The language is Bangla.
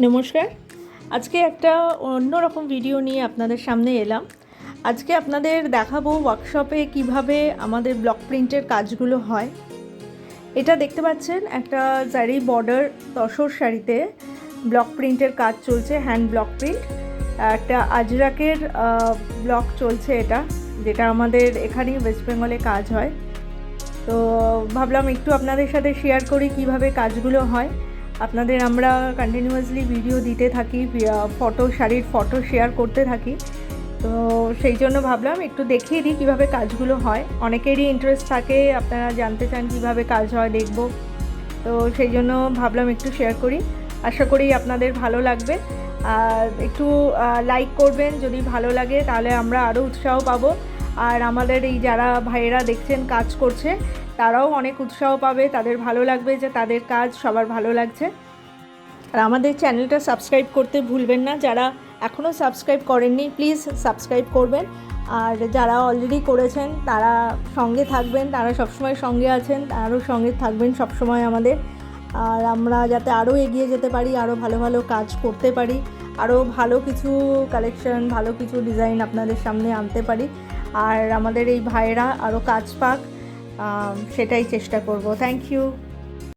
নমস্কার। আজকে একটা অন্যরকম ভিডিও নিয়ে আপনাদের সামনে এলাম। আজকে আপনাদের দেখাবো ওয়ার্কশপে কিভাবে আমাদের ব্লক প্রিন্টের কাজগুলো হয়। এটা দেখতে পাচ্ছেন একটা জারি বর্ডার তসর শাড়িতে ব্লক প্রিন্টের কাজ চলছে, হ্যান্ড ব্লক প্রিন্ট। একটা আজরাকের ব্লক চলছে এটা, যেটা আমাদের এখানেই ওয়েস্ট বেঙ্গলে কাজ হয়। তো ভাবলাম একটু আপনাদের সাথে শেয়ার করি কিভাবে কাজগুলো হয়। আপনাদের আমরা কন্টিনিউয়াসলি ভিডিও দিতে থাকি, ফটো, শাড়ির ফটো শেয়ার করতে থাকি। তো সেই জন্য ভাবলাম একটু দেখিয়ে দিই কীভাবে কাজগুলো হয়। অনেকেরই ইন্টারেস্ট থাকে, আপনারা জানতে চান কীভাবে কাজ হয় দেখব। তো সেই জন্য ভাবলাম একটু শেয়ার করি। আশা করি আপনাদের ভালো লাগবে। আর একটু লাইক করবেন যদি ভালো লাগে, তাহলে আমরা আরও উৎসাহ পাবো। আর আমাদের এই যারা ভাইয়েরা দেখছেন কাজ করছে, তারাও অনেক উৎসাহ পাবে, তাদের ভালো লাগবে যে তাদের কাজ সবার ভালো লাগছে। আর আমাদের চ্যানেলটা সাবস্ক্রাইব করতে ভুলবেন না। যারা এখনও সাবস্ক্রাইব করেননি প্লিজ সাবস্ক্রাইব করবেন। আর যারা অলরেডি করেছেন তারা সঙ্গে থাকবেন, তারা সবসময় সঙ্গে আছেন, আরও সঙ্গে থাকবেন সবসময় আমাদের। আর আমরা যাতে আরও এগিয়ে যেতে পারি, আরও ভালো ভালো কাজ করতে পারি, আরও ভালো কিছু কালেকশন, ভালো কিছু ডিজাইন আপনাদের সামনে আনতে পারি। আর আমাদের এই ভাইয়েরা আরও কাজ পাক, সেটাই চেষ্টা করব। Thank you.